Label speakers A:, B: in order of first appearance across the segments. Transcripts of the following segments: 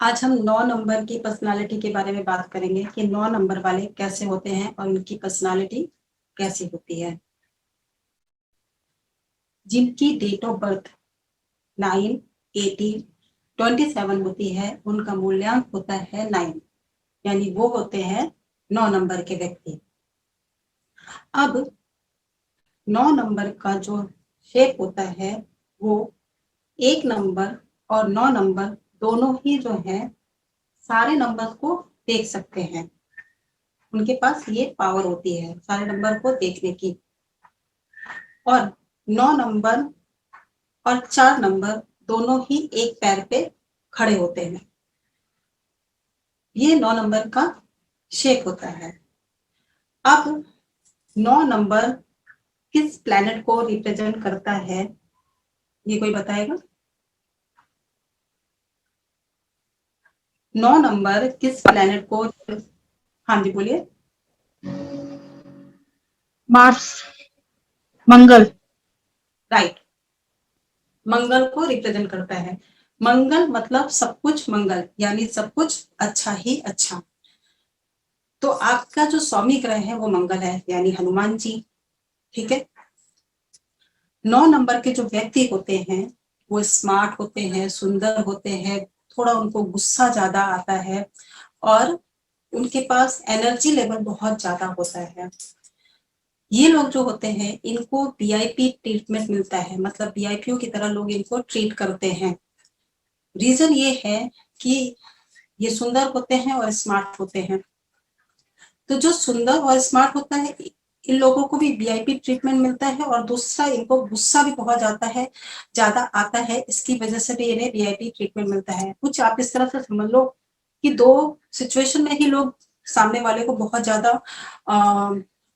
A: आज हम 9 नंबर की पर्सनालिटी के बारे में बात करेंगे कि 9 नंबर वाले कैसे होते हैं और उनकी पर्सनालिटी कैसी होती है। जिनकी डेट ऑफ बर्थ 9, 18, 27 होती है, उनका मूल्यांक होता है 9, यानी वो होते हैं 9 नंबर के व्यक्ति। अब 9 नंबर का जो शेप होता है वो 1 नंबर और 9 नंबर दोनों ही जो है सारे नंबर को देख सकते हैं। उनके पास ये पावर होती है सारे नंबर को देखने की। और 9 नंबर और 4 नंबर दोनों ही एक पैर पे खड़े होते हैं। ये 9 नंबर का शेप होता है। अब 9 नंबर किस प्लैनेट को रिप्रेजेंट करता है, ये कोई बताएगा? 9 नंबर किस प्लैनेट को? हाँ जी बोलिए।
B: मार्स, मंगल।
A: राइट, मंगल को रिप्रेजेंट करता है। मंगल मतलब सब कुछ मंगल, यानी सब कुछ अच्छा ही अच्छा। तो आपका जो स्वामी ग्रह है वो मंगल है, यानी हनुमान जी। ठीक है। 9 नंबर के जो व्यक्ति होते हैं वो स्मार्ट होते हैं, सुंदर होते हैं, थोड़ा उनको गुस्सा ज्यादा आता है और उनके पास एनर्जी लेवल बहुत ज्यादा होता है। ये लोग जो होते हैं इनको वीआईपी ट्रीटमेंट मिलता है, मतलब वीआईपीओ की तरह लोग इनको ट्रीट करते हैं। रीजन ये है कि ये सुंदर होते हैं और स्मार्ट होते हैं। तो जो सुंदर और स्मार्ट होता है इन लोगों को भी वीआईपी ट्रीटमेंट मिलता है, और दूसरा इनको गुस्सा भी बहुत ज्यादा आता है, इसकी वजह से भी इन्हें वीआईपी ट्रीटमेंट मिलता है। कुछ आप इस तरह से समझ लो कि दो सिचुएशन में ही लोग सामने वाले को बहुत ज्यादा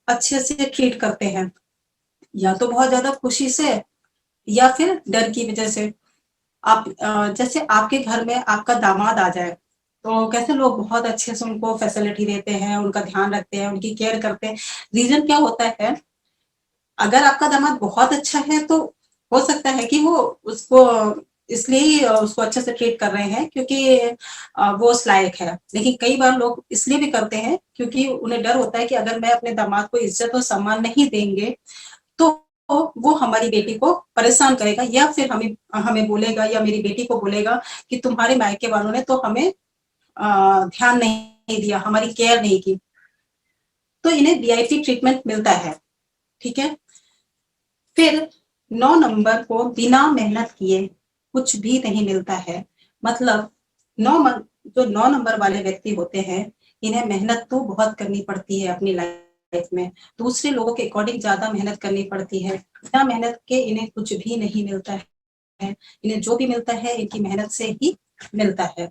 A: अच्छे से ट्रीट करते हैं, या तो बहुत ज्यादा खुशी से या फिर डर की वजह से। आप जैसे आपके घर में आपका दामाद आ जाए तो कैसे लोग बहुत अच्छे से उनको फैसिलिटी देते हैं, उनका ध्यान रखते हैं, उनकी केयर करते हैं। रीजन क्या होता है, अगर आपका दामाद बहुत अच्छा है तो हो सकता है कि वो उसको इसलिए ही उसको अच्छे से ट्रीट कर रहे हैं क्योंकि वो उस लायक है। लेकिन कई बार लोग इसलिए भी करते हैं क्योंकि उन्हें डर होता है कि अगर मैं अपने दामाद को इज्जत और सम्मान नहीं देंगे तो वो हमारी बेटी को परेशान करेगा, या फिर हमें हमें बोलेगा या मेरी बेटी को बोलेगा कि तुम्हारे मायके वालों ने तो हमें ध्यान नहीं दिया, हमारी केयर नहीं की। तो इन्हें वीआईपी ट्रीटमेंट मिलता है। ठीक है। फिर 9 नंबर को बिना मेहनत किए कुछ भी नहीं मिलता है। मतलब जो 9 नंबर वाले व्यक्ति होते हैं इन्हें मेहनत तो बहुत करनी पड़ती है अपनी लाइफ में, दूसरे लोगों के अकॉर्डिंग ज्यादा मेहनत करनी पड़ती है। बिना मेहनत के इन्हें कुछ भी नहीं मिलता है। इन्हें जो भी मिलता है इनकी मेहनत से ही मिलता है।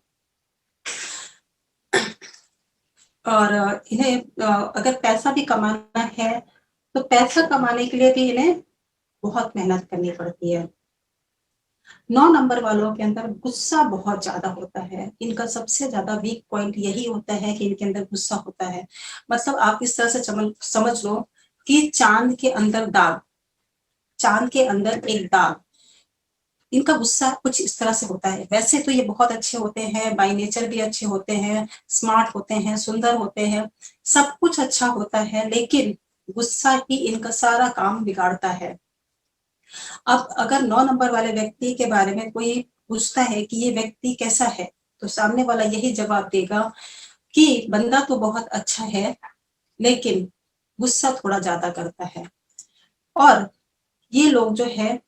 A: और इन्हें अगर पैसा भी कमाना है तो पैसा कमाने के लिए भी इन्हें बहुत मेहनत करनी पड़ती है। 9 नंबर वालों के अंदर गुस्सा बहुत ज्यादा होता है। इनका सबसे ज्यादा वीक पॉइंट यही होता है कि इनके अंदर गुस्सा होता है। मतलब आप इस तरह से समझ लो कि चांद के अंदर एक दाग। इनका गुस्सा कुछ इस तरह से होता है। वैसे तो ये बहुत अच्छे होते हैं, बाय नेचर भी अच्छे होते हैं, स्मार्ट होते हैं, सुंदर होते हैं, सब कुछ अच्छा होता है, लेकिन गुस्सा ही इनका सारा काम बिगाड़ता है। अब अगर 9 नंबर वाले व्यक्ति के बारे में कोई पूछता है कि ये व्यक्ति कैसा है, तो सामने वाला यही जवाब देगा कि बंदा तो बहुत अच्छा है लेकिन गुस्सा थोड़ा ज्यादा करता है। और ये लोग जो है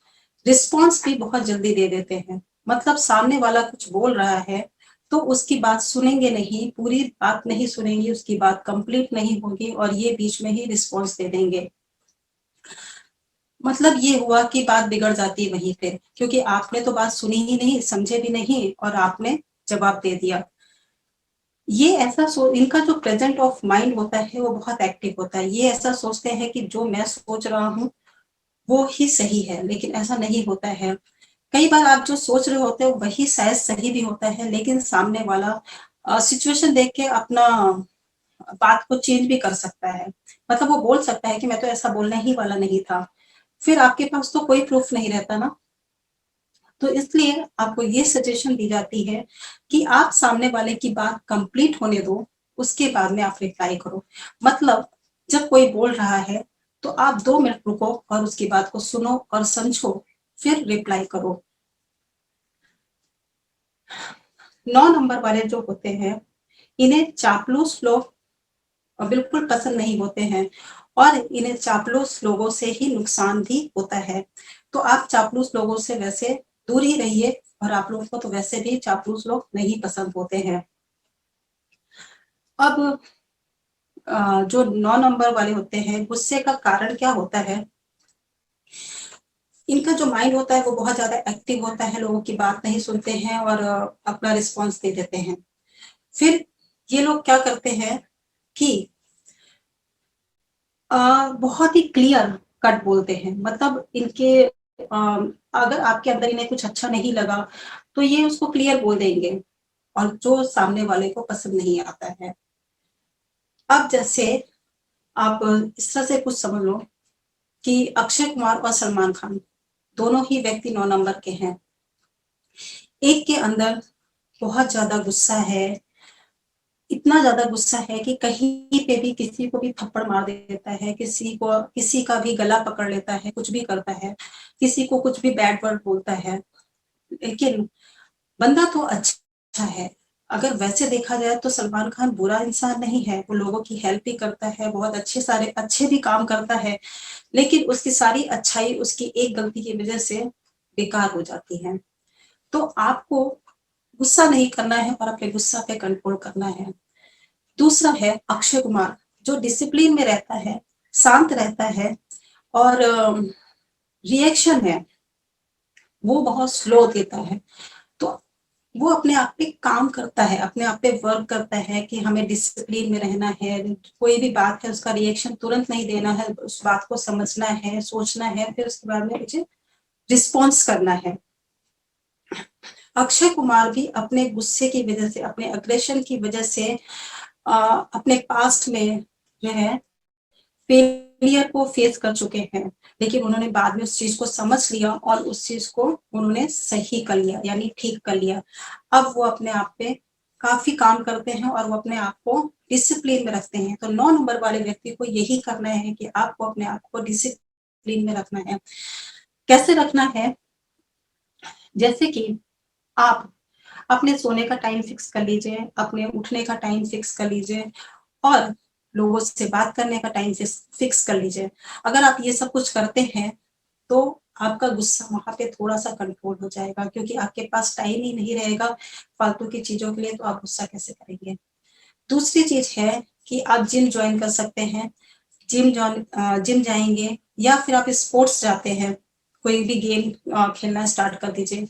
A: रिस्पॉन्स भी बहुत जल्दी दे देते हैं। मतलब सामने वाला कुछ बोल रहा है तो उसकी बात सुनेंगे नहीं, पूरी बात नहीं सुनेंगे, उसकी बात कंप्लीट नहीं होगी और ये बीच में ही रिस्पॉन्स दे देंगे। मतलब ये हुआ कि बात बिगड़ जाती है वहीं पे, क्योंकि आपने तो बात सुनी ही नहीं, समझे भी नहीं और आपने जवाब दे दिया। ये इनका जो प्रेजेंट ऑफ माइंड होता है वो बहुत एक्टिव होता है। ये ऐसा सोचते हैं कि जो मैं सोच रहा हूँ वो ही सही है, लेकिन ऐसा नहीं होता है। कई बार आप जो सोच रहे होते हो वही शायद सही भी होता है, लेकिन सामने वाला सिचुएशन देख के अपना बात को चेंज भी कर सकता है। मतलब वो बोल सकता है कि मैं तो ऐसा बोलने ही वाला नहीं था। फिर आपके पास तो कोई प्रूफ नहीं रहता ना। तो इसलिए आपको ये सजेशन दी जाती है कि आप सामने वाले की बात कंप्लीट होने दो, उसके बाद में आप रिप्लाई करो। मतलब जब कोई बोल रहा है तो आप 2 मिनट रुको और उसकी बात को सुनो और समझो, फिर रिप्लाई करो। 9 नंबर वाले जो होते हैं, इन्हें चापलूस लोग बिल्कुल पसंद नहीं होते हैं और इन्हें चापलूस लोगों से ही नुकसान भी होता है। तो आप चापलूस लोगों से वैसे दूर ही रहिए और आप लोगों को तो वैसे भी चापलूस लोग नहीं पसंद होते हैं। अब जो 9 नंबर वाले होते हैं, गुस्से का कारण क्या होता है? इनका जो माइंड होता है वो बहुत ज़्यादा एक्टिव होता है, लोगों की बात नहीं सुनते हैं और अपना रिस्पॉन्स दे देते हैं। फिर ये लोग क्या करते हैं कि बहुत ही क्लियर कट बोलते हैं। मतलब इनके अगर आपके अंदर इन्हें कुछ अच्छा नहीं लगा, तो ये उसको क्लियर बोल देंगे और जो सामने वाले को पसंद नहीं आता है। अब जैसे आप इस तरह से कुछ समझ लो कि अक्षय कुमार और सलमान खान दोनों ही व्यक्ति 9 नंबर के हैं। एक के अंदर बहुत ज़्यादा गुस्सा है, इतना ज़्यादा गुस्सा है कि कहीं पे भी किसी को भी थप्पड़ मार देता है, किसी का भी गला पकड़ लेता है, कुछ भी करता है, किसी को कुछ भी बैड वर्ड बोलता है। लेकिन बंदा तो अच्छा है। अगर वैसे देखा जाए तो सलमान खान बुरा इंसान नहीं है, वो लोगों की हेल्प भी करता है, बहुत अच्छे भी काम करता है, लेकिन उसकी सारी अच्छाई उसकी एक गलती की वजह से बेकार हो जाती है। तो आपको गुस्सा नहीं करना है और अपने गुस्सा पे कंट्रोल करना है। दूसरा है अक्षय कुमार, जो डिसिप्लिन में रहता है, शांत रहता है और रिएक्शन है वो बहुत स्लो देता है। तो वो अपने आप पे काम करता है, अपने आप पे वर्क करता है कि हमें डिसिप्लिन में रहना है, कोई भी बात है उसका रिएक्शन तुरंत नहीं देना है, उस बात को समझना है, सोचना है, फिर उसके बाद में मुझे रिस्पॉन्स करना है। अक्षय कुमार भी अपने गुस्से की वजह से, अपने अग्रेशन की वजह से अपने पास्ट में जो है फेलियर को फेस कर चुके हैं, लेकिन उन्होंने बाद में उस चीज को समझ लिया और उस चीज को उन्होंने सही कर लिया, यानी ठीक कर लिया। अब वो अपने आप पे काफी काम करते हैं और वो अपने आप को डिसिप्लिन में रखते हैं। तो 9 नंबर वाले व्यक्ति को यही करना है कि आपको अपने आप को डिसिप्लिन में रखना है। कैसे रखना है? जैसे कि आप अपने सोने का टाइम फिक्स कर लीजिए, अपने उठने का टाइम फिक्स कर लीजिए और लोगों से बात करने का टाइम फिक्स कर लीजिए। अगर आप ये सब कुछ करते हैं तो आपका गुस्सा वहाँ पे थोड़ा-सा कंट्रोल हो जाएगा, क्योंकि आपके पास टाइम ही नहीं रहेगा फालतू की चीज़ों के लिए, तो आप गुस्सा कैसे करेंगे? दूसरी चीज़ है कि आप जिम जॉइन कर सकते हैं। जिम जाएँगे या फिर आप स्पोर्ट्स जाते हैं, कोई भी गेम खेलना स्टार्ट कर दीजिए।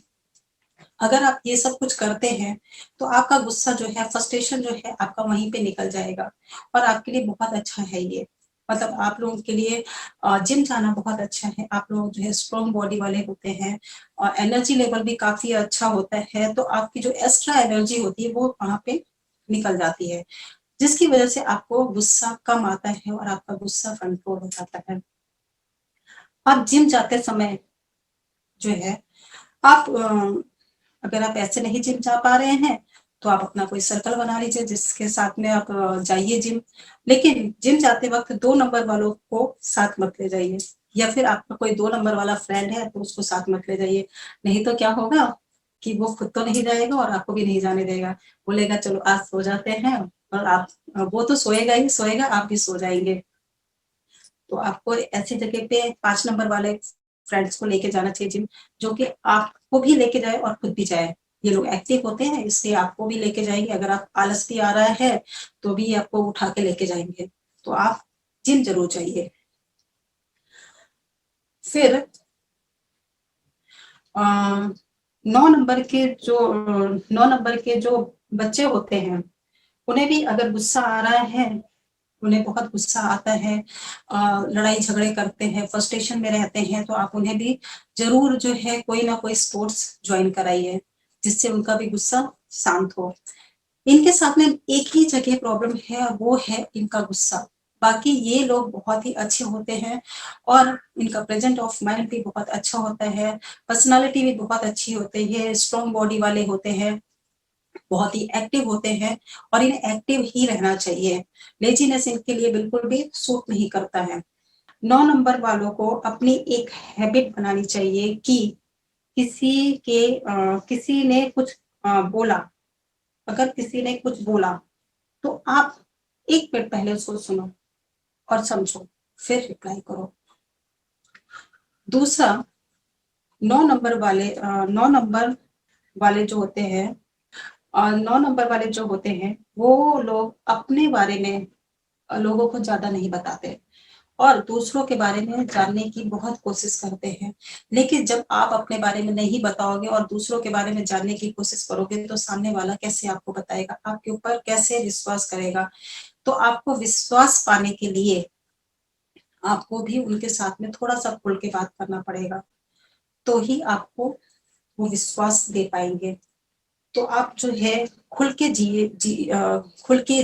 A: अगर आप ये सब कुछ करते हैं तो आपका गुस्सा जो है, फ्रस्ट्रेशन जो है आपका वहीं पे निकल जाएगा और आपके लिए बहुत अच्छा है ये। मतलब आप लोगों के लिए जिम जाना बहुत अच्छा है। आप लोग जो है स्ट्रॉन्ग बॉडी वाले होते हैं और एनर्जी लेवल भी काफ़ी अच्छा होता है, तो आपकी जो एक्स्ट्रा एनर्जी होती है वो वहाँ पे निकल जाती है, जिसकी वजह से आपको गुस्सा कम आता है और आपका गुस्सा कंट्रोल हो जाता है। आप जिम जाते समय जो है आप अगर आप ऐसे नहीं जिम जा पा रहे हैं, तो आप अपना कोई सर्कल बना लीजिए जिसके साथ में आप जाइए जिम। लेकिन जिम जाते वक़्त 2 नंबर वालों को साथ मत ले जाइए, या फिर आपका कोई 2 नंबर वाला फ्रेंड है तो उसको साथ मत ले जाइए। नहीं तो क्या होगा कि वो खुद तो नहीं जाएगा और आपको भी नहीं जाने देगा। बोलेगा चलो आज सो जाते हैं, और आप वो तो सोएगा ही सोएगा, आप भी सो जाएँगे। तो आपको ऐसी जगह पे 5 नंबर वाले फ्रेंड्स को लेके जाना चाहिए जिम, जो कि आपको भी लेके जाए और खुद भी जाए। ये लोग एक्टिव होते हैं इसलिए आपको भी लेके जाएँगे। अगर आप आलस भी आ रहा है तो भी आपको उठा के लेके जाएँगे। तो आप जिम ज़रूर जाइए। फिर 9 नंबर के जो 9 नंबर के जो बच्चे होते हैं, उन्हें भी अगर गुस्सा आ रहा है, उन्हें बहुत गुस्सा आता है, लड़ाई झगड़े करते हैं, फ्रस्ट्रेशन में रहते हैं, तो आप उन्हें भी ज़रूर जो है कोई ना कोई स्पोर्ट्स जॉइन कराइए, जिससे उनका भी गुस्सा शांत हो। इनके साथ में एक ही जगह प्रॉब्लम है और वो है इनका गुस्सा। बाकी ये लोग बहुत ही अच्छे होते हैं और इनका प्रेजेंट ऑफ माइंड भी बहुत अच्छा होता है, पर्सनालिटी भी बहुत अच्छी होती है, स्ट्रॉन्ग बॉडी वाले होते हैं, बहुत ही एक्टिव होते हैं और इन्हें एक्टिव ही रहना चाहिए। लेजीनेस इनके लिए बिल्कुल भी सूट नहीं करता है। 9 नंबर वालों को अपनी एक हैबिट बनानी चाहिए कि किसी ने कुछ बोला, अगर किसी ने कुछ बोला तो आप 1 मिनट पहले उसको सुनो और समझो, फिर रिप्लाई करो। दूसरा, 9 नंबर वाले जो होते हैं 9 नंबर वाले जो होते हैं, वो लोग अपने बारे में लोगों को ज़्यादा नहीं बताते और दूसरों के बारे में जानने की बहुत कोशिश करते हैं। लेकिन जब आप अपने बारे में नहीं बताओगे और दूसरों के बारे में जानने की कोशिश करोगे, तो सामने वाला कैसे आपको बताएगा? आपके ऊपर कैसे विश्वास करेगा? तो आपको विश्वास पाने के लिए आपको भी उनके साथ में थोड़ा-सा खुल के बात करना पड़ेगा, तो ही आपको वो विश्वास दे पाएँगे। तो आप जो है खुल के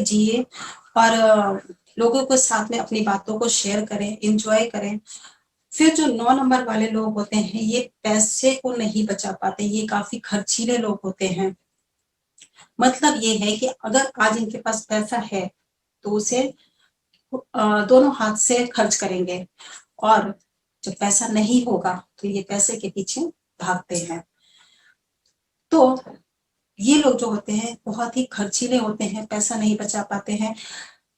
A: जिए और लोगों के साथ में अपनी बातों को शेयर करें, एन्जॉय करें। फिर जो 9 नंबर वाले लोग होते हैं, ये पैसे को नहीं बचा पाते, ये काफ़ी खर्चीले लोग होते हैं। मतलब ये है कि अगर आज इनके पास पैसा है, तो उसे दोनों हाथ से खर्च करेंगे और जब पैसा नहीं होगा, तो ये पैसे के पीछे भागते हैं। तो ये लोग जो होते हैं बहुत ही खर्चीले होते हैं, पैसा नहीं बचा पाते हैं।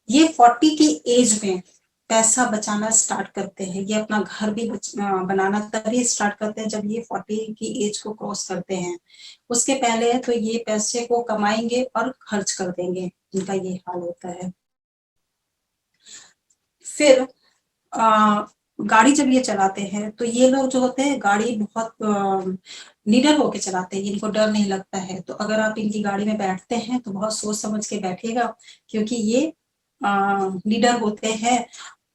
A: ये 40 की एज में पैसा बचाना स्टार्ट करते हैं। ये अपना घर भी बनाना तभी स्टार्ट करते हैं जब ये 40 की एज को क्रॉस करते हैं। उसके पहले तो ये पैसे को कमाएंगे और खर्च कर देंगे, इनका ये हाल होता है। फिर गाड़ी जब ये चलाते हैं तो ये लोग जो होते हैं गाड़ी बहुत निडर होके चलाते हैं, इनको डर नहीं लगता है। तो अगर आप इनकी गाड़ी में बैठते हैं तो बहुत सोच समझ के बैठिएगा, क्योंकि ये निडर होते हैं,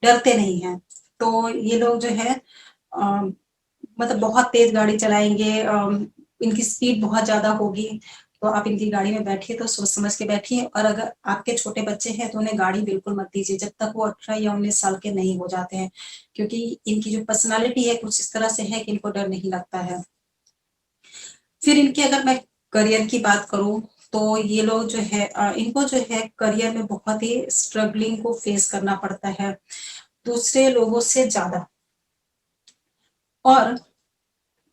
A: डरते नहीं हैं। तो ये लोग जो है मतलब बहुत तेज गाड़ी चलाएंगे, इनकी स्पीड बहुत ज्यादा होगी। तो आप इनकी गाड़ी में बैठिए तो सोच समझ के बैठिए, और अगर आपके छोटे बच्चे हैं तो उन्हें गाड़ी बिल्कुल मत दीजिए जब तक वो 18 या 19 साल के नहीं हो जाते हैं, क्योंकि इनकी जो पर्सनालिटी है कुछ इस तरह से है कि इनको डर नहीं लगता है। फिर इनके अगर मैं करियर की बात करूं तो ये लोग जो है इनको जो है करियर में बहुत ही स्ट्रगलिंग को फेस करना पड़ता है दूसरे लोगों से ज्यादा। और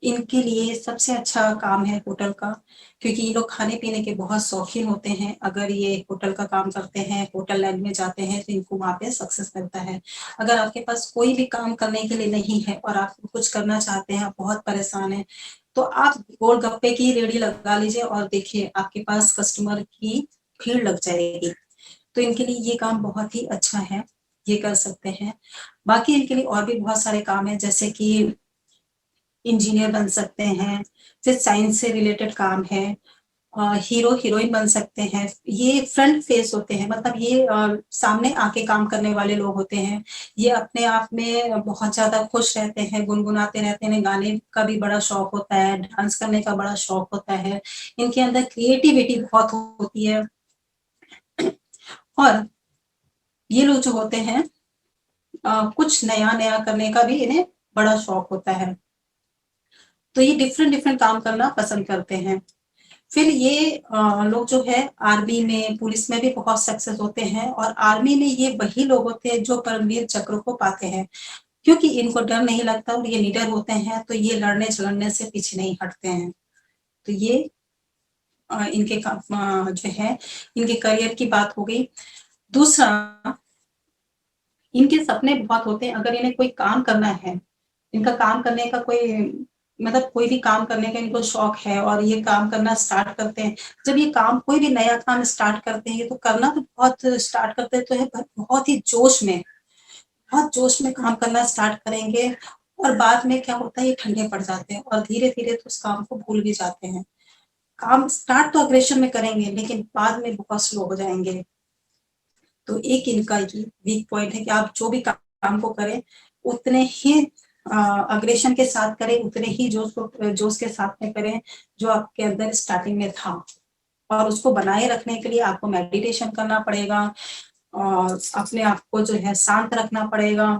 A: इनके लिए सबसे अच्छा काम है होटल का, क्योंकि ये लोग खाने पीने के बहुत शौकीन होते हैं। अगर ये होटल का काम करते हैं, होटल लाइन में जाते हैं, तो इनको वहाँ पे सक्सेस मिलता है। अगर आपके पास कोई भी काम करने के लिए नहीं है और आप कुछ करना चाहते हैं, आप बहुत परेशान हैं, तो आप गोलगप्पे की रेहड़ी लगा लीजिए और देखिए आपके पास कस्टमर की भीड़ लग जाएगी। तो इनके लिए ये काम बहुत ही अच्छा है, ये कर सकते हैं। बाकी इनके लिए और भी बहुत सारे काम हैं, जैसे कि इंजीनियर बन सकते हैं, फिर साइंस से रिलेटेड काम है, हीरो हीरोइन बन सकते हैं। ये फ्रंट फेस होते हैं, मतलब ये सामने आके काम करने वाले लोग होते हैं। ये अपने आप में बहुत ज्यादा खुश रहते हैं, गुनगुनाते रहते हैं, गाने का भी बड़ा शौक होता है, डांस करने का बड़ा शौक होता है, इनके अंदर क्रिएटिविटी बहुत होती है। और ये लोग जो होते हैं कुछ नया नया करने का भी इन्हें बड़ा शौक होता है। तो ये डिफरेंट डिफरेंट काम करना पसंद करते हैं। फिर ये लोग जो है आर्मी में, पुलिस में भी बहुत सक्सेस होते हैं, और आर्मी में ये वही लोग होते हैं जो परमवीर चक्र को पाते हैं, क्योंकि इनको डर नहीं लगता और ये निडर होते हैं, तो ये लड़ने झगड़ने से पीछे नहीं हटते हैं। तो ये इनके जो है इनके करियर की बात हो गई। दूसरा, इनके सपने बहुत होते हैं। अगर इन्हें कोई काम करना है, इनका काम करने का कोई मतलब कोई भी काम करने का इनको शौक है और ये काम करना स्टार्ट करते हैं। जब ये काम कोई भी नया काम स्टार्ट करते हैं तो करना तो बहुत स्टार्ट करते हैं तो है बहुत ही जोश में, बहुत जोश में काम करना स्टार्ट करेंगे, और बाद में क्या होता है ये ठंडे पड़ जाते हैं और धीरे धीरे तो उस काम को भूल भी जाते हैं। काम स्टार्ट तो अग्रेशन में करेंगे लेकिन बाद में बहुत स्लो हो जाएंगे। तो एक इनका ये वीक पॉइंट है कि आप जो भी काम को करें उतने ही अग्रेशन के साथ करें, उतने ही जोश के साथ में करें जो आपके अंदर स्टार्टिंग में था। और उसको बनाए रखने के लिए आपको मेडिटेशन करना पड़ेगा, और अपने आप को जो है शांत रखना पड़ेगा।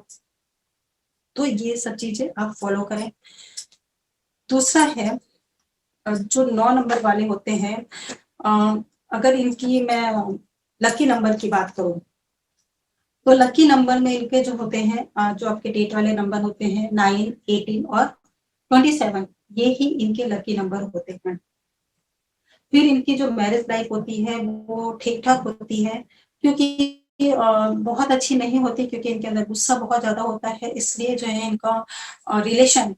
A: तो ये सब चीजें आप फॉलो करें। दूसरा है जो 9 नंबर वाले होते हैं, अगर इनकी मैं लकी नंबर की बात करूं तो लकी नंबर में इनके जो होते हैं, जो आपके डेट वाले नंबर होते हैं 9, 18 और 27, ये ही इनके लकी नंबर होते हैं। फिर इनकी जो मैरिज लाइफ होती है वो ठीक ठाक होती है, क्योंकि बहुत अच्छी नहीं होती, क्योंकि इनके अंदर गुस्सा बहुत ज्यादा होता है, इसलिए जो है इनका रिलेशन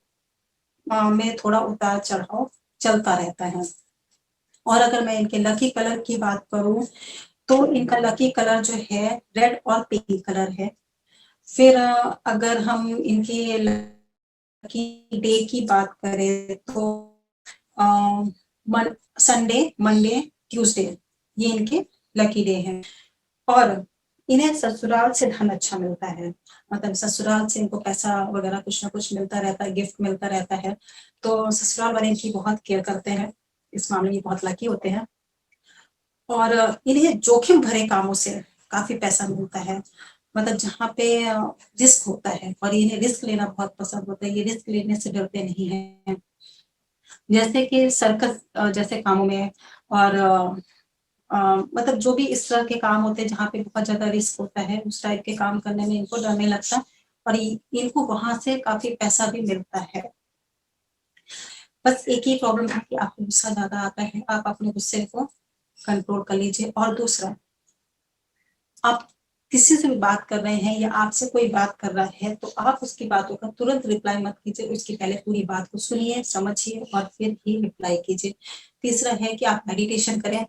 A: में थोड़ा उतार चढ़ाव चलता रहता है। और अगर मैं इनके लकी कलर की बात करूं तो इनका लकी कलर जो है रेड और पिंक कलर है। फिर अगर हम इनके लकी डे की बात करें तो संडे, मंडे, ट्यूसडे, ये इनके लकी डे हैं। और इन्हें ससुराल से धन अच्छा मिलता है, मतलब ससुराल से इनको पैसा वगैरह कुछ ना कुछ मिलता रहता है, गिफ्ट मिलता रहता है। तो ससुराल वाले इनकी बहुत केयर करते हैं, इस मामले में बहुत लकी होते हैं। और इन्हें जोखिम भरे कामों से काफी पैसा मिलता है, मतलब जहाँ पे रिस्क होता है, और इन्हें रिस्क लेना बहुत पसंद होता है, ये रिस्क लेने से डरते नहीं है। जैसे कि सर्कस जैसे कामों में, और मतलब जो भी इस तरह के काम होते हैं जहाँ पे बहुत ज्यादा रिस्क होता है, उस टाइप के काम करने में इनको डर नहीं लगता, और इनको वहां से काफी पैसा भी मिलता है। बस एक ही प्रॉब्लम है कि आपको गुस्सा ज्यादा आता है, आप अपने गुस्से को कंट्रोल कर लीजिए। और दूसरा, आप किसी से भी बात कर रहे हैं या आपसे कोई बात कर रहा है तो आप उसकी बातों का तुरंत रिप्लाई मत कीजिए, उसकी पहले पूरी बात को सुनिए, समझिए और फिर ही रिप्लाई कीजिए। तीसरा है कि आप मेडिटेशन करें।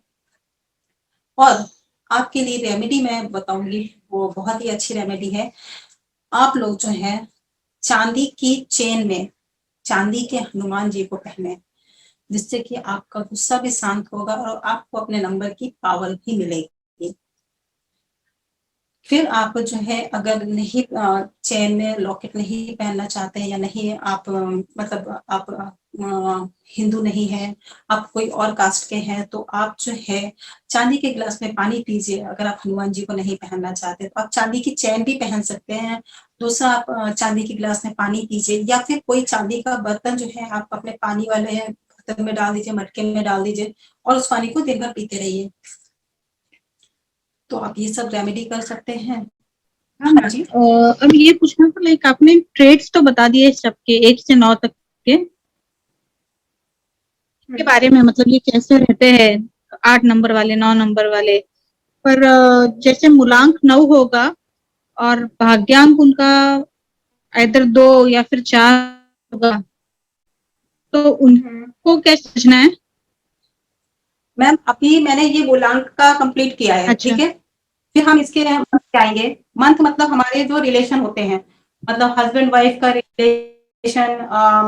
A: और आपके लिए रेमेडी मैं बताऊंगी, वो बहुत ही अच्छी रेमेडी है। आप लोग जो है चांदी की चेन में चांदी के हनुमान जी को पहने, जिससे कि आपका गुस्सा भी शांत होगा और आपको अपने नंबर की पावर भी मिलेगी। फिर आप जो है अगर नहीं चेन में लॉकेट नहीं पहनना चाहते हैं, या नहीं आप मतलब आप हिंदू नहीं है, आप कोई और कास्ट के हैं, तो आप जो है चांदी के गिलास में पानी पीजिए। अगर आप हनुमान जी को नहीं पहनना चाहते तो आप चांदी की चेन भी पहन सकते हैं। दूसरा, आप चांदी के गिलास में पानी पीजिए, या फिर कोई चांदी का बर्तन जो है आप अपने पानी वाले बर्तन में डाल दीजिए, मटके में डाल दीजिए, और उस पानी को दिन भर पीते रहिए। तो आप ये सब रेमेडी कर सकते हैं। हाँ जी।
B: अब ये पूछना था, लाइक आपने ट्रेड्स तो बता दिए सबके 1 से 9 तक के बारे में, मतलब ये कैसे रहते हैं 8 नंबर वाले, 9 नंबर वाले। पर जैसे मूलांक 9 होगा और भाग्यांक उनका इधर 2 या फिर 4 होगा, तो उनको कैसे समझना है?
A: मैम अभी मैंने ये मूलांक का कंप्लीट किया है,
B: अच्छा।
A: ठीक है। फिर हम इसके मंथ पे आएंगे। मंथ मतलब हमारे जो रिलेशन होते हैं, मतलब हस्बैंड वाइफ का रिलेशन,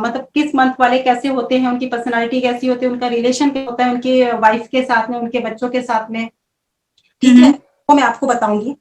A: मतलब किस मंथ वाले कैसे होते हैं, उनकी पर्सनालिटी कैसी होती है, उनका रिलेशन क्या होता है उनकी वाइफ के साथ में, उनके बच्चों के साथ में, ठीक है, वो मैं आपको बताऊंगी।